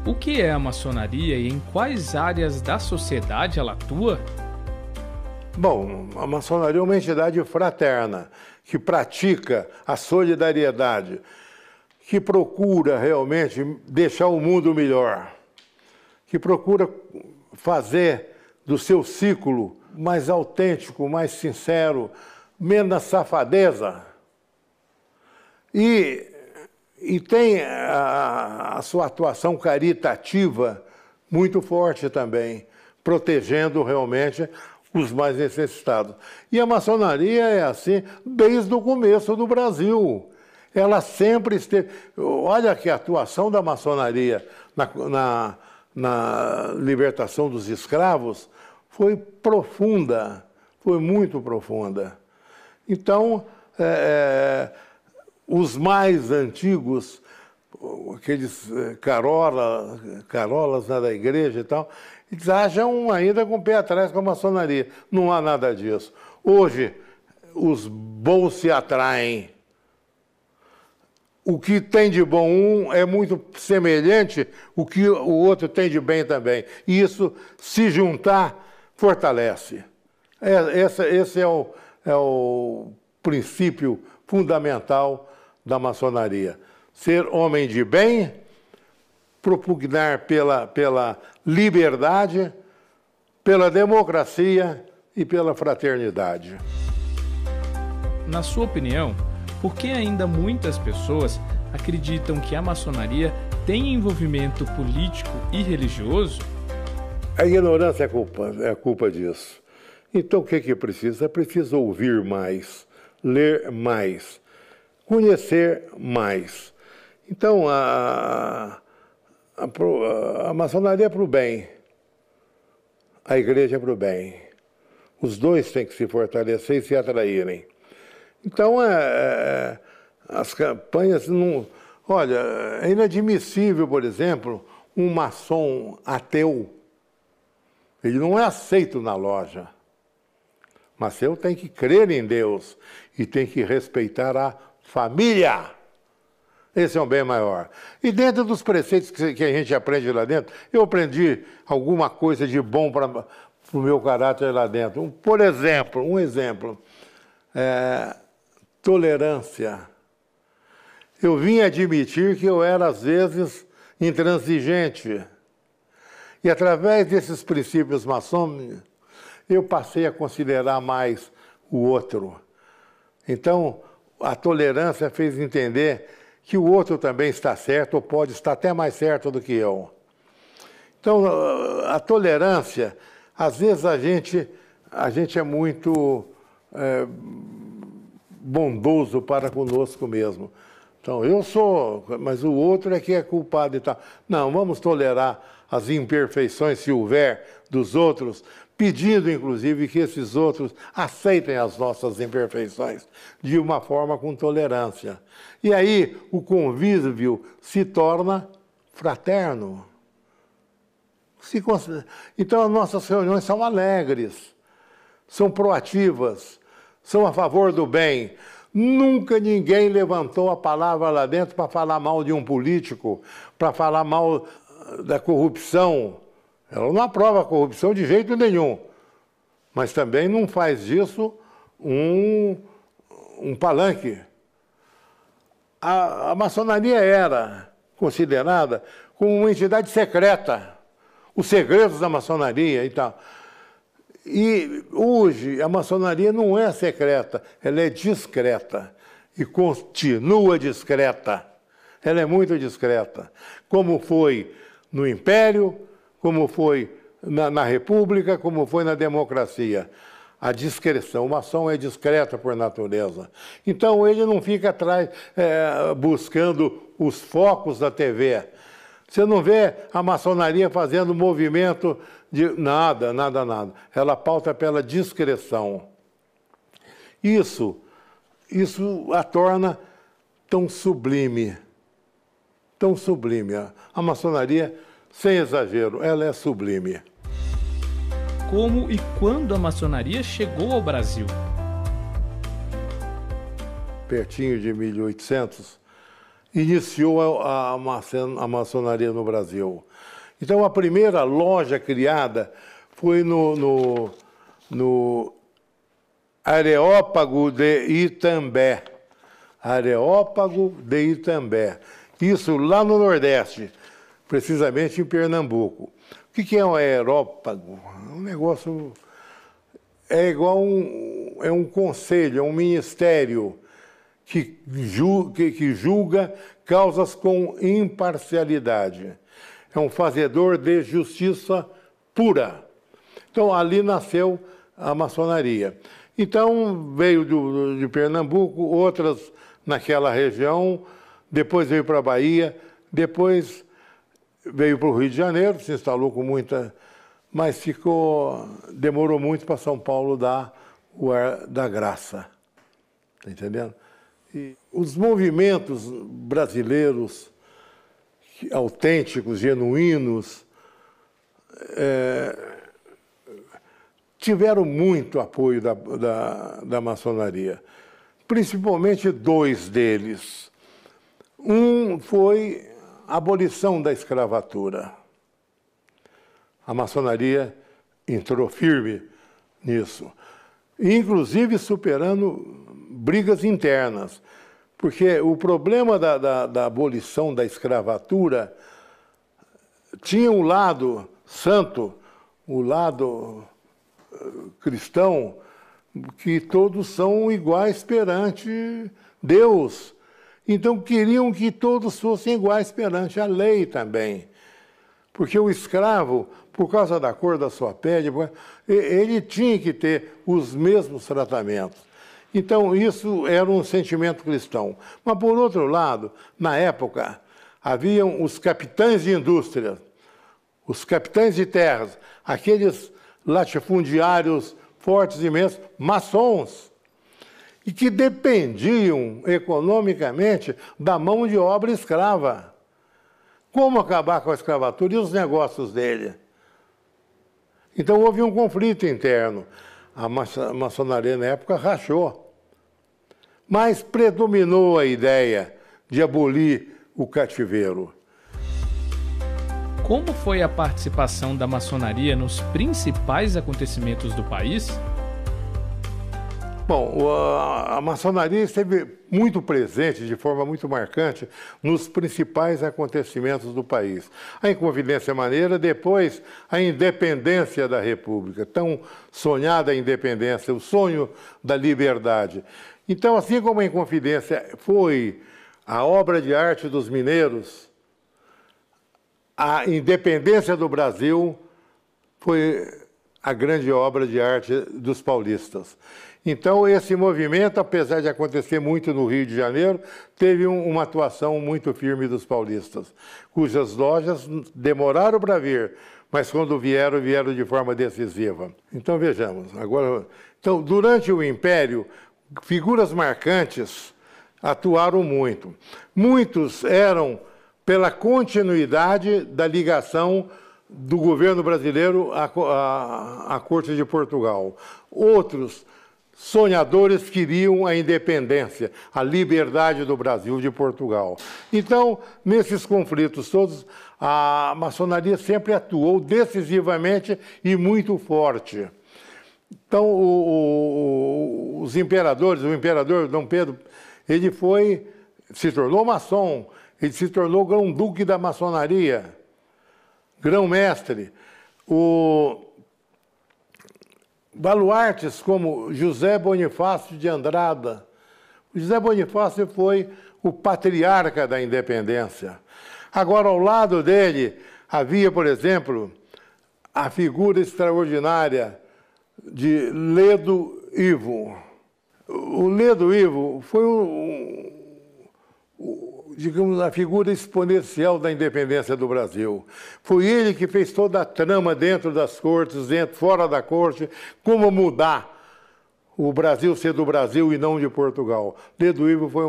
O que é a maçonaria e em quais áreas da sociedade ela atua? Bom, a maçonaria é uma entidade fraterna, que pratica a solidariedade, que procura realmente deixar o mundo melhor, que procura fazer do seu ciclo mais autêntico, mais sincero, menos safadeza. E tem a sua atuação caritativa muito forte também, protegendo realmente os mais necessitados. E a maçonaria é assim desde o começo do Brasil. Ela sempre esteve... Olha que a atuação da maçonaria na libertação dos escravos foi profunda, foi muito profunda. Então, os mais antigos, aqueles carolas da igreja e tal, eles acham ainda com o pé atrás com a maçonaria. Não há nada disso. Hoje, os bons se atraem. O que tem de bom um é muito semelhante ao que o outro tem de bem também. E isso, se juntar, fortalece. Esse é o princípio fundamental da maçonaria. Ser homem de bem, propugnar pela liberdade, pela democracia e pela fraternidade. Na sua opinião, por que ainda muitas pessoas acreditam que a maçonaria tem envolvimento político e religioso? A ignorância é a culpa disso. Então o que precisa? É preciso ouvir mais, ler mais, conhecer mais. Então a maçonaria é para o bem, a igreja é para o bem. Os dois têm que se fortalecer e se atraírem. Então, as campanhas não... Olha, é inadmissível, por exemplo, um maçom ateu. Ele não é aceito na loja. Mas eu tenho que crer em Deus e tem que respeitar a família. Esse é um bem maior. E dentro dos preceitos que a gente aprende lá dentro, eu aprendi alguma coisa de bom para o meu caráter lá dentro. Por exemplo, um exemplo, tolerância. Eu vim admitir que eu era, às vezes, intransigente. E, através desses princípios maçônicos, eu passei a considerar mais o outro. Então, a tolerância fez entender que o outro também está certo, ou pode estar até mais certo do que eu. Então, a tolerância, às vezes a gente é muito bondoso para conosco mesmo. Então, eu sou, mas o outro é que é culpado e tal. Não, vamos tolerar as imperfeições, se houver, dos outros, pedindo, inclusive, que esses outros aceitem as nossas imperfeições de uma forma com tolerância. E aí o convívio se torna fraterno. Então, as nossas reuniões são alegres, são proativas, são a favor do bem. Nunca ninguém levantou a palavra lá dentro para falar mal de um político, para falar mal da corrupção. Ela não aprova a corrupção de jeito nenhum, mas também não faz disso um palanque. A maçonaria era considerada como uma entidade secreta, os segredos da maçonaria e tal. E hoje a maçonaria não é secreta, ela é discreta e continua discreta. Ela é muito discreta, como foi no Império, como foi na República, como foi na democracia. A discrição, o maçom é discreta por natureza. Então ele não fica atrás buscando os focos da TV. Você não vê a maçonaria fazendo movimento de nada. Ela pauta pela discrição. Isso a torna tão sublime. Tão sublime. A maçonaria, sem exagero, ela é sublime. Como e quando a maçonaria chegou ao Brasil? Pertinho de 1800, iniciou a maçonaria no Brasil. Então, a primeira loja criada foi no Areópago de Itambé. Areópago de Itambé. Isso lá no Nordeste, precisamente em Pernambuco. O que é um aerópago? Um negócio... É igual um conselho, é um ministério que julga causas com imparcialidade. É um fazedor de justiça pura. Então, ali nasceu a maçonaria. Então, veio de Pernambuco, outras naquela região, depois veio para a Bahia, depois veio para o Rio de Janeiro, se instalou com muita... Mas demorou muito para São Paulo dar o ar da graça. Está entendendo? E os movimentos brasileiros autênticos, genuínos, tiveram muito apoio da maçonaria, principalmente dois deles. Um foi a abolição da escravatura. A maçonaria entrou firme nisso, inclusive superando brigas internas, porque o problema da abolição da escravatura tinha um lado santo, o lado cristão, que todos são iguais perante Deus. Então queriam que todos fossem iguais perante a lei também. Porque o escravo, por causa da cor da sua pele, ele tinha que ter os mesmos tratamentos. Então, isso era um sentimento cristão. Mas, por outro lado, na época, haviam os capitães de indústria, os capitães de terras, aqueles latifundiários fortes, imensos, maçons, e que dependiam economicamente da mão de obra escrava. Como acabar com a escravatura e os negócios dele? Então, houve um conflito interno. A maçonaria, na época, rachou. Mas predominou a ideia de abolir o cativeiro. Como foi a participação da maçonaria nos principais acontecimentos do país? Bom, a maçonaria esteve muito presente, de forma muito marcante, nos principais acontecimentos do país. A Inconfidência Maneira, depois a independência da República, tão sonhada independência, o sonho da liberdade. Então, assim como a Inconfidência foi a obra de arte dos mineiros, a independência do Brasil foi a grande obra de arte dos paulistas. Então, esse movimento, apesar de acontecer muito no Rio de Janeiro, teve uma atuação muito firme dos paulistas, cujas lojas demoraram para vir, mas quando vieram, vieram de forma decisiva. Então, vejamos. Agora, então, durante o Império, figuras marcantes atuaram muito. Muitos eram pela continuidade da ligação do governo brasileiro à Corte de Portugal. Outros sonhadores queriam a independência, a liberdade do Brasil de Portugal. Então, nesses conflitos todos, a maçonaria sempre atuou decisivamente e muito forte. Então, os imperadores, o imperador Dom Pedro, ele se tornou maçom, ele se tornou grão-duque da maçonaria, grão-mestre. Baluartes como José Bonifácio de Andrada. O José Bonifácio foi o patriarca da independência. Agora, ao lado dele, havia, por exemplo, a figura extraordinária de Ledo Ivo. O Ledo Ivo foi digamos, a figura exponencial da independência do Brasil. Foi ele que fez toda a trama dentro das cortes, fora da corte, como mudar o Brasil ser do Brasil e não de Portugal. Ledo Ivo foi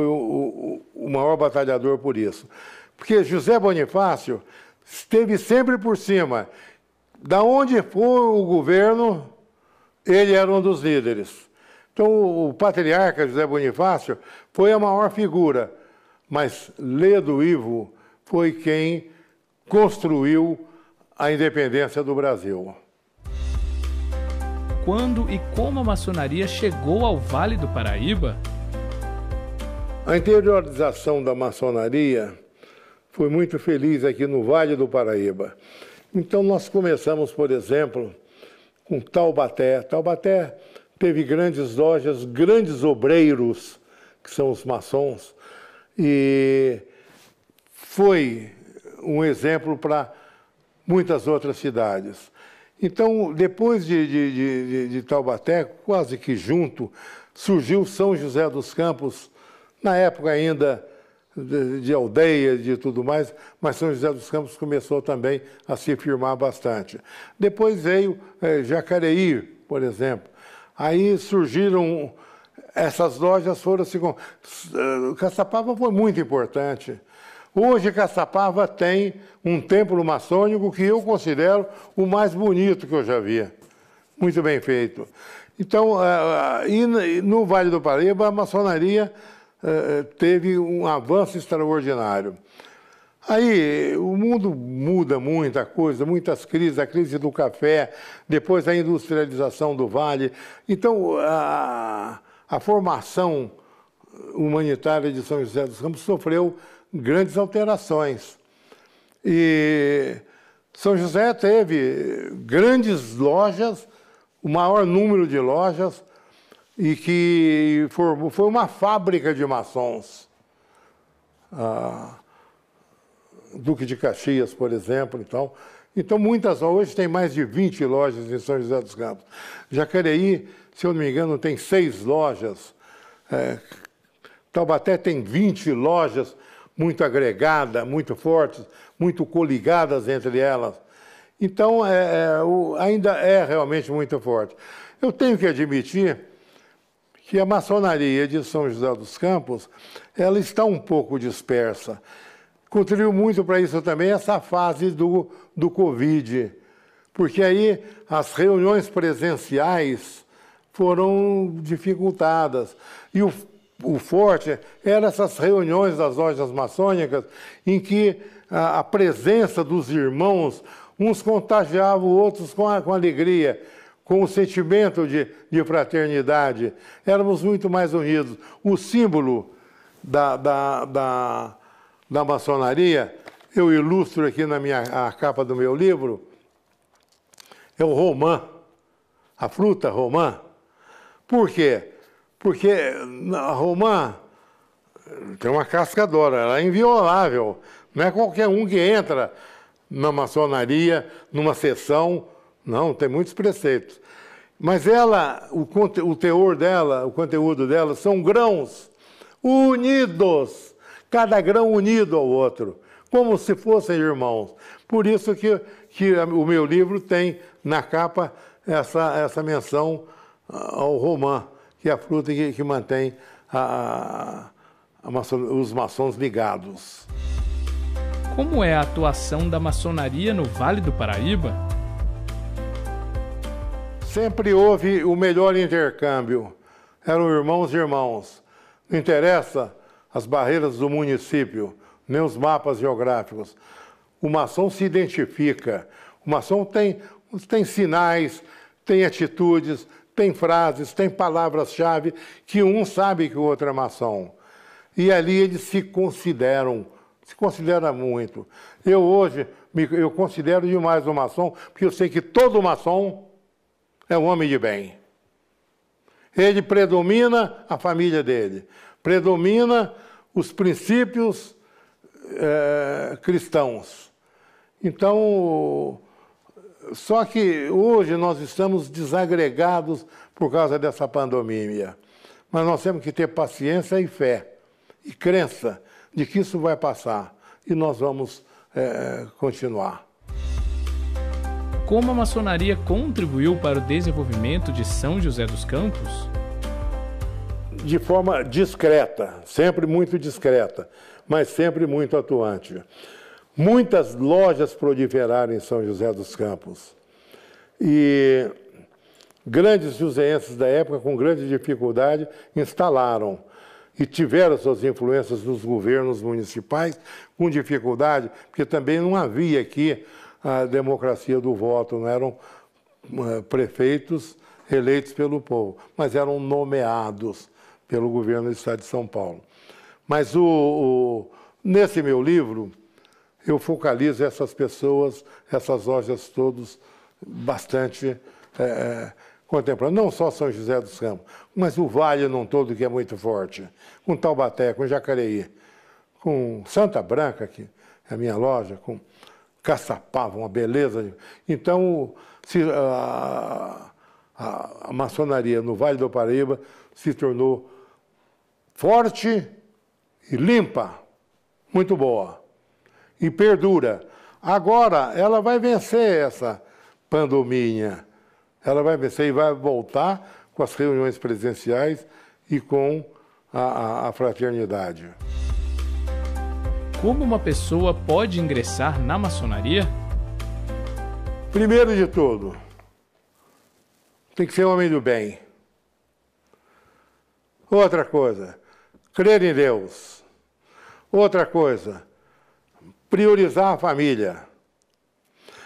o maior batalhador por isso. Porque José Bonifácio esteve sempre por cima. Da onde foi o governo, ele era um dos líderes. Então, o patriarca José Bonifácio foi a maior figura mas Ledo Ivo foi quem construiu a independência do Brasil. Quando e como a maçonaria chegou ao Vale do Paraíba? A interiorização da maçonaria foi muito feliz aqui no Vale do Paraíba. Então nós começamos, por exemplo, com Taubaté. Taubaté teve grandes lojas, grandes obreiros, que são os maçons, e foi um exemplo para muitas outras cidades. Então, depois de Taubaté, quase que junto, surgiu São José dos Campos, na época ainda de aldeia, de tudo mais, mas São José dos Campos começou também a se firmar bastante. Depois veio Jacareí, por exemplo. Aí surgiram, essas lojas foram se... Caçapava foi muito importante. Hoje, Caçapava tem um templo maçônico que eu considero o mais bonito que eu já vi. Muito bem feito. Então, e no Vale do Paraíba, a maçonaria teve um avanço extraordinário. Aí o mundo muda muita coisa, muitas crises, a crise do café, depois a industrialização do Vale. Então, a formação humanitária de São José dos Campos sofreu grandes alterações. E São José teve grandes lojas, o maior número de lojas, e que foi uma fábrica de maçons. Duque de Caxias, por exemplo. Então muitas, hoje tem mais de 20 lojas em São José dos Campos. Jacareí, se eu não me engano, tem 6 lojas. Taubaté tem 20 lojas, muito agregadas, muito fortes, muito coligadas entre elas. Então, ainda é realmente muito forte. Eu tenho que admitir que a maçonaria de São José dos Campos, ela está um pouco dispersa. Contribuiu muito para isso também essa fase do Covid, porque aí as reuniões presenciais foram dificultadas. E o forte eram essas reuniões das lojas maçônicas, em que a presença dos irmãos, uns contagiavam outros com alegria, com o sentimento de fraternidade. Éramos muito mais unidos. O símbolo da maçonaria, eu ilustro aqui a capa do meu livro, é o romã, a fruta romã. Por quê? Porque a romã tem uma casca d'oro, ela é inviolável. Não é qualquer um que entra na maçonaria, numa sessão. Não, tem muitos preceitos. Mas o teor dela, o conteúdo dela, são grãos unidos, cada grão unido ao outro, como se fossem irmãos. Por isso que o meu livro tem na capa essa menção ao romã, que é a fruta que mantém os maçons ligados. Como é a atuação da maçonaria no Vale do Paraíba? Sempre houve o melhor intercâmbio. Eram irmãos e irmãos. Não interessa as barreiras do município, nem os mapas geográficos. O maçom se identifica. O maçom tem sinais, tem atitudes, tem frases, tem palavras-chave que um sabe que o outro é maçom. E ali eles se considera muito. Eu hoje, eu considero demais o maçom, porque eu sei que todo maçom é um homem de bem. Ele predomina a família dele, predomina os princípios cristãos. Então, só que hoje nós estamos desagregados por causa dessa pandemia. Mas nós temos que ter paciência e fé, e crença de que isso vai passar. E nós vamos continuar. Como a maçonaria contribuiu para o desenvolvimento de São José dos Campos? De forma discreta, sempre muito discreta, mas sempre muito atuante. Muitas lojas proliferaram em São José dos Campos. E grandes joseenses da época, com grande dificuldade, instalaram. e tiveram suas influências nos governos municipais com dificuldade, porque também não havia aqui a democracia do voto, não eram prefeitos eleitos pelo povo, mas eram nomeados pelo governo do Estado de São Paulo. Mas nesse meu livro, eu focalizo essas pessoas, essas lojas todas, bastante contemporâneas. Não só São José dos Campos, mas o Vale num todo, que é muito forte. Com Taubaté, com Jacareí, com Santa Branca, que é a minha loja, com Caçapava, uma beleza. Então, a maçonaria no Vale do Paraíba se tornou forte e limpa, muito boa, e perdura. Agora, ela vai vencer essa pandemia, ela vai vencer e vai voltar com as reuniões presenciais e com a fraternidade. Como uma pessoa pode ingressar na maçonaria? Primeiro de tudo, tem que ser homem do bem. Outra coisa, crer em Deus. Outra coisa, priorizar a família.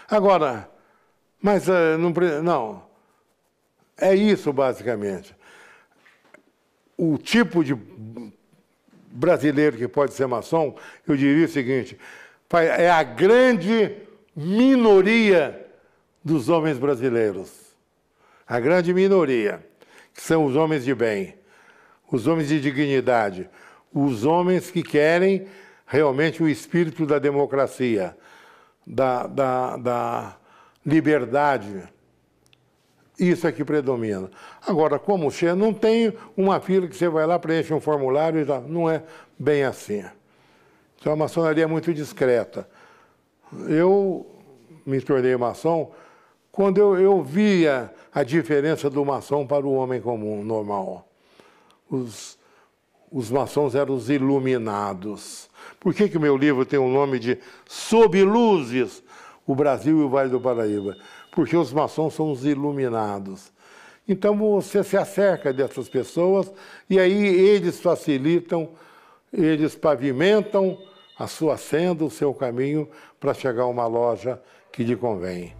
Agora, mas não, é isso basicamente. O tipo de brasileiro que pode ser maçom, eu diria o seguinte, é a grande minoria dos homens brasileiros. A grande minoria, que são os homens de bem, os homens de dignidade, os homens que querem realmente o espírito da democracia, da liberdade. Isso é que predomina. Agora, como chega, não tem uma fila que você vai lá, preenche um formulário e já não é bem assim. Então, a maçonaria é muito discreta. Eu me tornei maçom quando eu via a diferença do maçom para o homem comum, normal. Os maçons eram os iluminados. Por que o meu livro tem o nome de Sob Luzes, o Brasil e o Vale do Paraíba? Porque os maçons são os iluminados. Então você se acerca dessas pessoas e aí eles facilitam, eles pavimentam a sua senda, o seu caminho para chegar a uma loja que lhe convém.